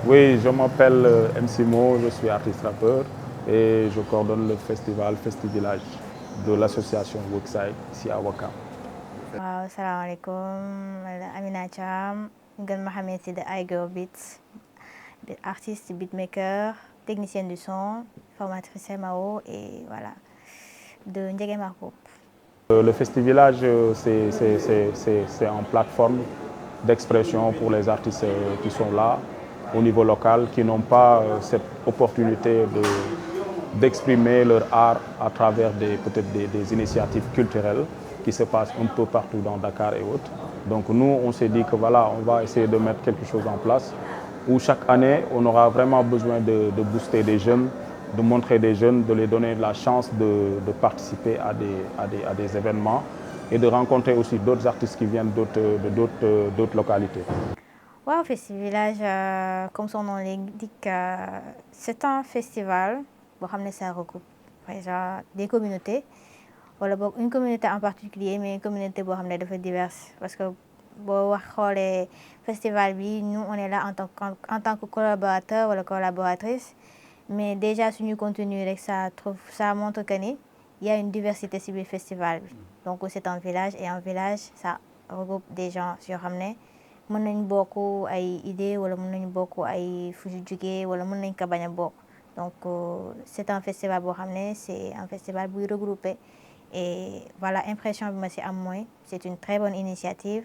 Oui, je m'appelle MC Mo, je suis artiste rappeur et je coordonne le festival Festivillage de l'association Workside ici à Ouakam. waaw salaamaaleykum Amina Thiam gën ma xamee ci de iGirl Beats artiste beatmaker technicienne du son formatrice MAO et voilà de Ndiéguémar Group. Le Festivillage, c'est une plateforme d'expression pour les artistes qui sont là au niveau local, qui n'ont pas cette opportunité d'exprimer leur art à travers peut-être des initiatives culturelles qui se passent un peu partout dans Dakar et autres. Donc nous, on s'est dit que voilà, on va essayer de mettre quelque chose en place où chaque année, on aura vraiment besoin de booster des jeunes, de montrer des jeunes, de les donner la chance de participer à des événements et de rencontrer aussi d'autres artistes qui viennent d'autres localités. Waaw Festivillage comme son nom l'indique c'est un festival boo xam ne ça regroupe par exemple des communautés wala boog une communauté en particulier mais une communauté boo xam ne dafa diverse parce que boo wax xoolee festival bi nous on est là en tant que collaborateur wala collaboratrice mais déjà suñu contenu rek ça montre que ni il y a une diversité ci biir festival bi donc c'est un village et un village ça regroupe des gens yoo xam ne mën nañ bokk ay idées wala mën nañ bokk ay fu ñu jugee wala mën nañ ko bañ a bokk donc c'est un festival boo xam ne c'est un festival buy regrouper et voilà impression bi ma ci am mooy c'est une très bonne initiative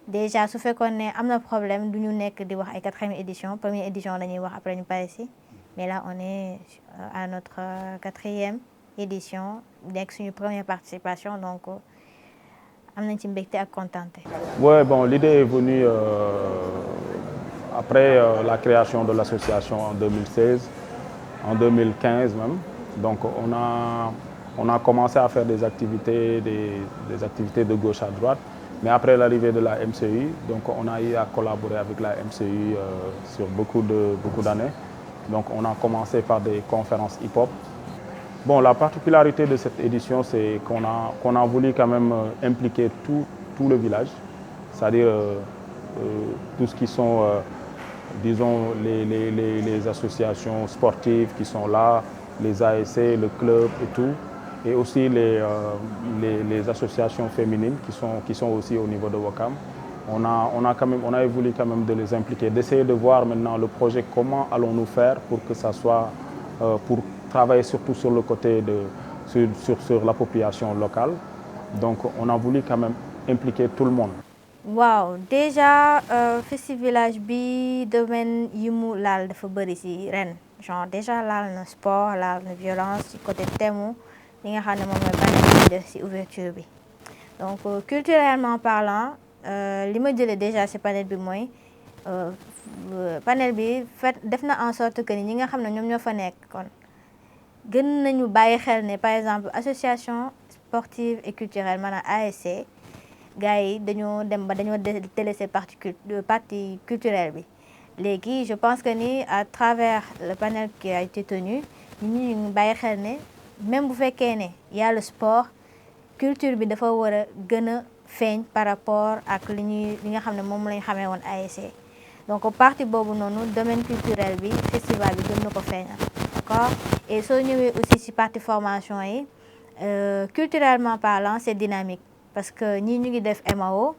déjà su fekkoon ne am na problème du ñu nekk di wax ay 4e édition première édition la ñuy wax après ñu pare ci mais là on est à notre 4e édition nekk suñu première participation donc am nañ ci mbégte ak kontaante. Ouais, bon, l'idée est venue après la création de l'association en 2016, en 2015 même. Donc on a commencé à faire des activités de gauche à droite. Mais après l'arrivée de la MCI, donc on a eu à collaborer avec la MCI sur beaucoup d'années. Donc on a commencé par des conférences hip-hop. Bon, la particularité de cette édition, c'est qu'on a voulu quand même impliquer tout le village, c'est-à-dire tout ce qui sont, disons, les associations sportives qui sont là, les ASC, le club et tout, et aussi les associations féminines qui sont aussi au niveau de Ouakam. On a voulu quand même de les impliquer, d'essayer de voir maintenant le projet, comment allons-nous faire pour que ça soit, pour travailler surtout sur le côté sur l'appropriation locale. Donc on a voulu quand même impliquer tout le monde. Waaw déjà Festivillage bi domaine yi mu laal dafa bëri ci ren genre déjà laal na sport laal na violence ci côté thème li nga xam ne moom mooy panel bi def ci ouverture bi donc culturellement parlant li ma jëlee déjà ci panel bi mooy panel bi def na en sorte que ni ñi nga xam ne ñoom ñoo fa nekk kon gën nañu bàyyi xel ne par exemple association sportive et culturelle maanaam ASC gars yi dañoo délaisser partie culturelle bi léegi je pense que ni à travers le panel qui a été tenu ñu ngi bàyyi xel ne même bu fekkee ne y a le sport culture bi dafa war a gën a feeñ par rapport ak li nga xam ne moom lañ xamee woon ASC donc partie boobu noonu domaine culturel bi festival bi gën na ko feeñal d'accord et soo ñëwee aussi ci partie formation yi culturellement parlant c'est dynamique parce que ñii ñu ngi def MAO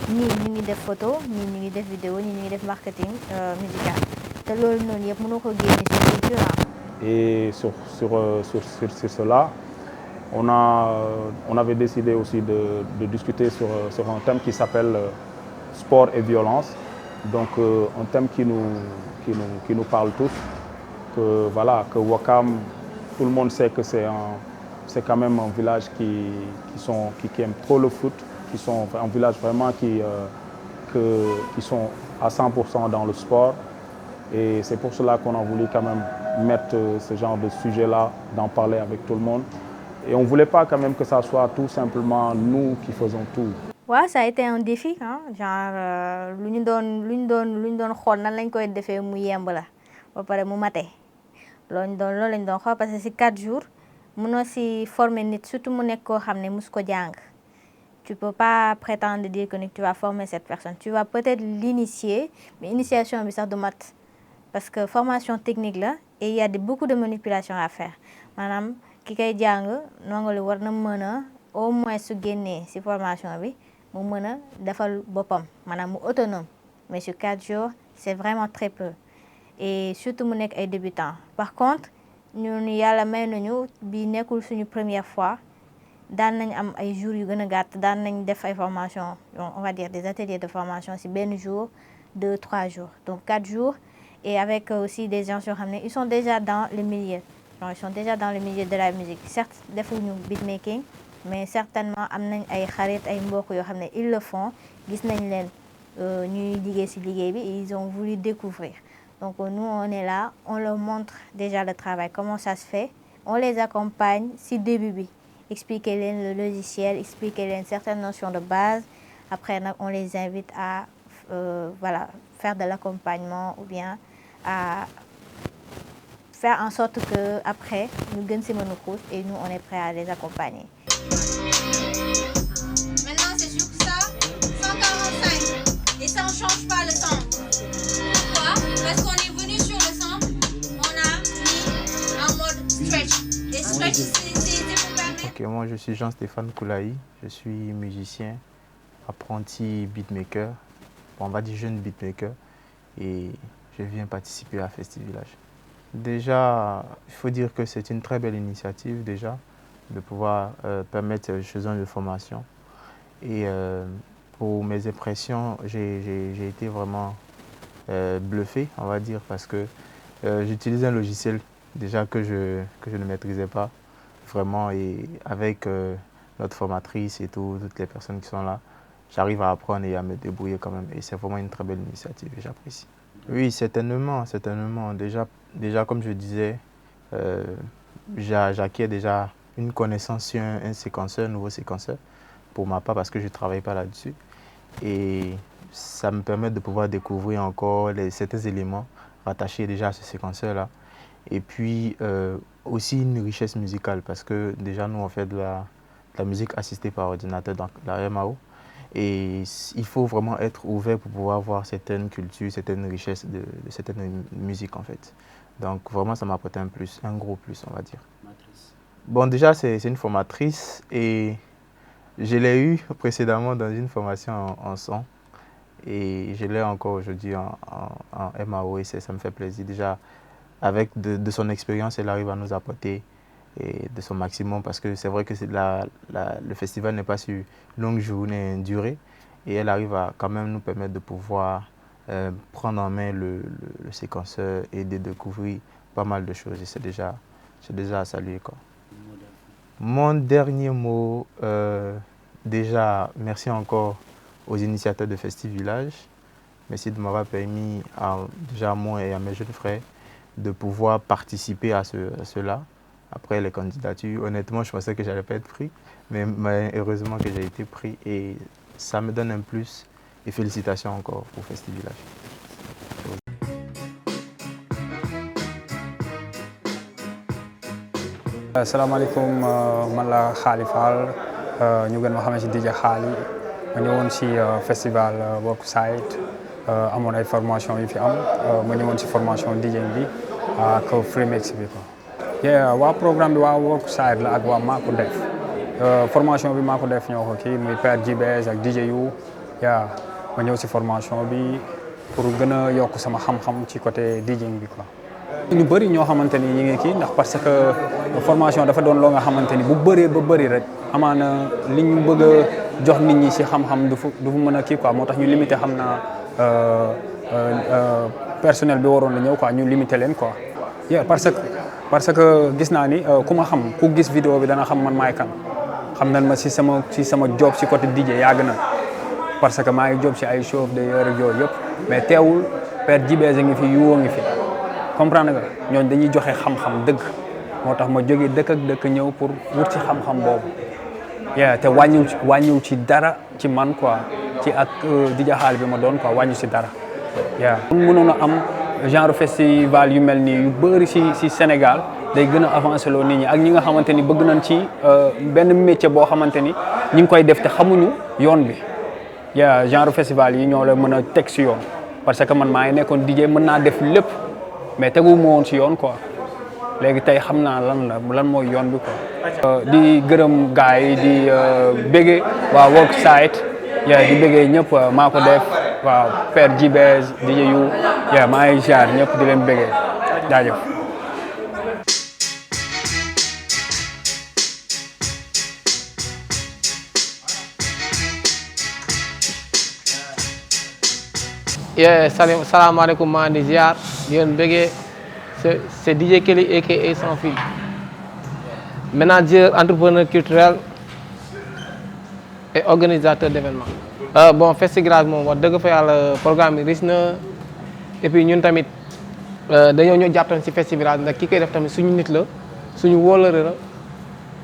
ñii ñu ngi def photo ñii ñu ngi def vidéo ñii ñu ngi def marketing musical te loolu noonu yëpp mënoo ko génne ci culture. Et sur cela, on avait décidé aussi de discuter sur un thème qui s'appelle sport et violence. Donc un thème qui nous parle tous, que voilà, que Ouakam, tout le monde sait que c'est quand même un village qui aime trop le foot, qui sont un village vraiment qui sont à 100% dans le sport. Et c'est pour cela qu'on a voulu quand même mettre ce genre de sujet-là, d'en parler avec tout le monde. Et on ne voulait pas quand même que ça soit tout simplement nous qui faisons tout. Ouais, ça a été un défi, hein? Genre lu ñu doon xool nan lañ koy defee mu yemb la ba pare mu mate loolu lañ doon xool parce que ci 4 jours mënoo ci former nit surtout mu nekk koo xam ne mus ko jàng. Tu peux pas prétendre dire que tu vas former cette personne. Tu vas peut-être l'initier mais initiation bi sax du mat parce que formation technique là et il y a beaucoup de manipulations à faire maanaam ki koy jàng ndongo li war na mën a au moins su génnee ci formation bi mu mën a defal boppam maanaam mu autonome mais sur 4 jours c'est vraiment très peu et surtout mu nekk ay débutants par contre ñun yàlla may nañu bi nekkul suñu première fois daan nañ am ay jours yu gën a gàtt daan nañ def ay formation on va dire des ateliers de formation ci benn jour 2-3 jours donc 4 jours et avec aussi des gens yoo xam ne ils sont déjà dans le milieu donc ils sont déjà dans le milieu de la musique certes defuñu beatmaking mais certainement am nañ ay xarit ay mbokk yoo xam ne ils le font gis nañ leen ñuy liggéey ci liggéey bi et ils ont voulu découvrir donc nous on est là on leur montre déjà le travail comment ça se fait on les accompagne ci début bi expliquer leen le logiciel expliquer leen certaines notions de base après nag on les invite à voilà faire de l'accompagnement ou bien à faire en sorte que après ñu gën ci mën a xuus et nous on est prêt à les accompagner. Maintenant c'est sur ça 145 et ça on change pas le temps. Pourquoi? Parce qu'on est venu sur le sample, on a mis en mode stretch. Et stretch c'est pour permettre. Ok, moi je suis Jean-Stéphane Koulaï, je suis musicien, apprenti beatmaker, on va dire jeune beatmaker et je viens participer à Festivillage. Déjà, il faut dire que c'est une très belle initiative déjà de pouvoir permettre ce genre de formation. Et pour mes impressions, j'ai été vraiment bluffé, on va dire, parce que j'utilise un logiciel déjà que je ne maîtrisais pas vraiment et avec notre formatrice et toutes les personnes qui sont là, j'arrive à apprendre et à me débrouiller quand même. Et c'est vraiment une très belle initiative et j'apprécie. Oui, certainement, certainement. Déjà comme je disais, j'acquiers déjà une connaissance sur un séquenceur, un nouveau séquenceur, pour ma part, parce que je ne travaille pas là-dessus. Et ça me permet de pouvoir découvrir encore certains éléments rattachés déjà à ce séquenceur-là. Et puis aussi une richesse musicale, parce que déjà nous on fait de la musique assistée par ordinateur, donc la MAO. Et il faut vraiment être ouvert pour pouvoir voir certaines cultures, certaines richesses de certaines musiques en fait. Donc vraiment ça m'a apporté un plus, un gros plus on va dire. Bon déjà c'est une formatrice et je l'ai eu précédemment dans une formation en son et je l'ai encore aujourd'hui en MAO et ça me fait plaisir. Déjà avec de son expérience elle arrive à nous apporter et de son maximum parce que c'est vrai que le festival n'est pas sur longue journée durée et elle arrive à quand même nous permettre de pouvoir prendre en main le séquenceur et de découvrir pas mal de choses et c'est déjà à saluer quoi. Mon dernier mot, déjà merci encore aux initiateurs de Festivillage, merci de m'avoir permis déjà à moi et à mes jeunes frères de pouvoir participer à cela. Après les candidatures, honnêtement, je pensais que je n'allais pas être pris, mais heureusement que j'ai été pris et ça me donne un plus et félicitations encore pour Festivillage. Assalamu alaikum, man la Khali Fall, ñu gën ma xamee ci DJ Khali. Ma ñëwoon ci festival Workside, amoon ay formation yu fi am, ma ñëwoon ci formation DJ bi ak Freemix bi quoi. waa programme bi waa Workside la ak waa Mako Def formation bi Mako Def ñoo ko kii muy Père JBS ak DJ yu ma ñëw ci formation bi pour gën a yokk sama xam-xam ci côté DJing bi quoi. ñu bëri ñoo xamante ni ñi ngi kii ndax parce que formation dafa doon loo nga xamante ni bu bëree ba bëri rek amaana li ñu bëgg a jox nit ñi ci xam-xam du fu mën a kii quoi moo tax ñu limité xam naa personnel bi waroon na ñëw quoi ñu limité leen quoi. parce que gis naa ni ku ma xam ku gis vidéo bi dana xam man maay kan xam nañ ma ci sama job ci côté DJ yàgg na parce que maa ngi job ci ay show de yooyu ak yooyu yëpp mais teewul Père JBS ngi fi yuwoo ngi fi comprendre nga ñooñu dañuy joxe xam-xam dëgg moo tax ma jógee dëkk ak dëkk ñëw pour wut ci xam-xam boobu te wàññiw ci dara ci man quoi ci ak DJ Khali bi ma doon quoi wàññu ci dara mënoon a am genre festival yu mel nii yu bëri ci Sénégal day gën a avancé loo nit ñi ak ñi nga xamante ni bëgg nañ ci benn métier boo xamante ni ñi ngi koy def te xamuñu yoon bi genre festival yi ñoo la mën a teg ci yoon parce que man maa ngi nekkoon DJ mën naa def lépp mais tegu ma woon ci yoon quoi léegi tey xam naa lan mooy yoon bi quoi. di gërëm gars yi di bége waa Worksite di bége ñëpp maa ko def waaw Père Jibez di yu maa ngi jaar ñëpp di leen bége jaajëf. salaamaaleykum maa ngi ziar di leen bëggee c'est DJ Kelly aka Sans Fil manager entrepreneur culturel et organisateur d'événements. Bon Festivillage moom wax dëgg fa yàlla programme bi riche na et puis ñun tamit dañoo ñëw jàpp tamit ci Festivillage ndax ki koy def tamit suñu nit la suñu wóolare la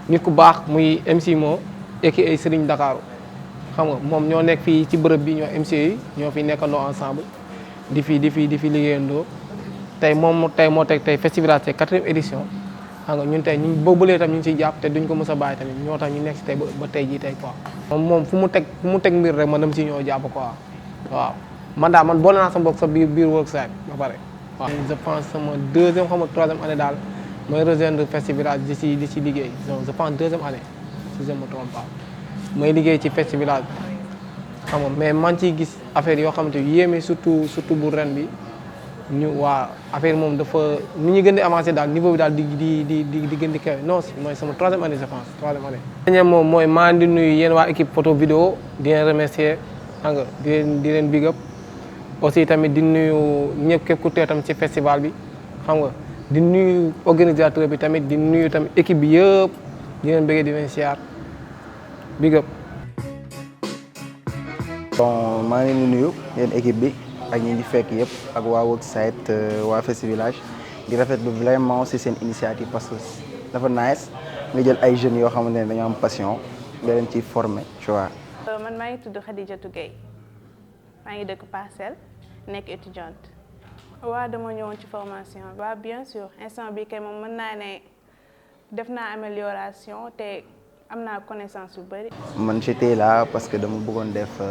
nit ku baax muy MC Mo aka Serigne Dakar. xam nga moom ñoo nekk fii ci bërëb bi ñoo MC yi ñoo fi nekkandoo ensemble di fi liggéeyandoo tey moo teg tey Festivillage c'est 4e édition xam nga ñun tey ñu boobulee tam ñu ngi ciy jàpp te duñ ko mës a bàyyi tamit ñoo tax ñu nekk si tey ba tey jii tey quoi. moom fu mu teg mbir rek man dem si ñoo jàpp quoi waaw man daal man boole naa sama bopp sa biir Worksite ba pare. waaw je pense sama 2e xam nga 3e année daal mooy rejoindre Festivillage di ci liggéey donc je pense 2e année si je me trompe pas. mooy liggéey ci Festivillage xam nga mais man ciy gis affaire yoo xamante yu yéeme surtout bu ren bi ñu waa affaire moom dafa ni ñu gën di avancé daal niveau bi daal di gën di kawe non si mooy sama 3e année je pense 3e année. dañu moom mooy maa ngi di nuyu yéen waa équipe photo vidéo di leen remercier xam nga di leen big up aussi tamit di nuyu ñëpp képp ku teew tamit ci festival bi xam nga di nuyu organisateur bi tamit di nuyu tamit équipe bi yëpp di leen bëggee di leen siyaar. Big up. Bon maa ngi leen di nuyu yéen équipe bi ak ñi di fekk yëpp ak waa Worksite waa Festivillage di rafetlu vraiment ci seen initiative parce que dafa nice nga jël ay jeunes yoo xamante ne dañoo am passion nga leen ciy former tu vois. man maa ngi tudd Khadijatou Gueye maa ngi dëkk Parcelles nekk étudiante. waa dama ñëwoon ci formation waaw bien sûr instant bi kay moom mën naa ne def naa amélioration te. am naa connaissance yu bëri. man j'étais là parce que dama bëggoon def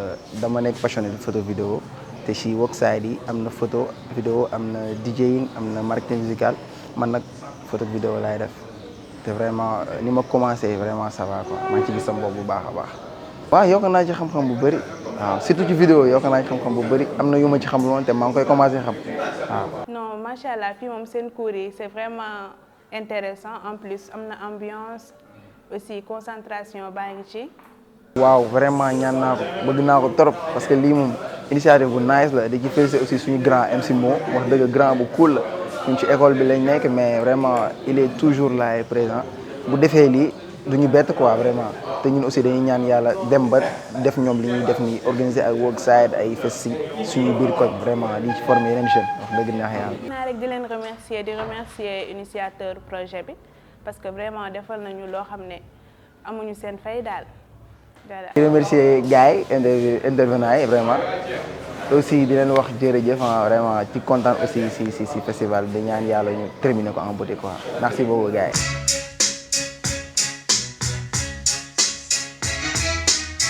dama nekk passionné de photo vidéo te ci Worksite yi am na photo vidéo am na DJing am na marketing musical man nag photo vidéo laay def te vraiment ni ma commencé vraiment ça va quoi maa ngi ci gis sama bopp bu baax a baax. waaw yokk naa ci xam-xam bu bëri waaw surtout ci vidéo yokk naa ci xam-xam bu bëri am na yu ma ci xam loon te maa ngi koy commencé xam waaw. non macha allah fii moom seen cours yi c'est vraiment intéressant en plus am na ambiance. aussi concentration baa ngi ci. waaw vraiment ñaan naa ko bëgg naa ko trop parce que lii moom initiative bu nice la di ci féliciter aussi suñu grand MC Mo wax dëgg grand bu cool la ñun ci école bi lañ nekk mais vraiment il est toujours là et présent bu defee lii du ñu bett quoi vraiment te ñun aussi dañuy ñaan yàlla dem ba def ñoom li ñuy def nii organiser ay Worksite ay festi suñu biir koñ vraiment di ci former yeneen jeunes wax dëgg neex yàlla. naa rek di leen remercier initiateur projet bi. parce que vraiment defal nañu loo xam ne amuñu seen fay daal. di remercier gars yi intervenants yi vraiment aussi di leen wax jërëjëf vraiment ci kontaan aussi si festival bi di ñaan yàlla ñu terminer ko en beauté quoi merci beaucoup gars yi.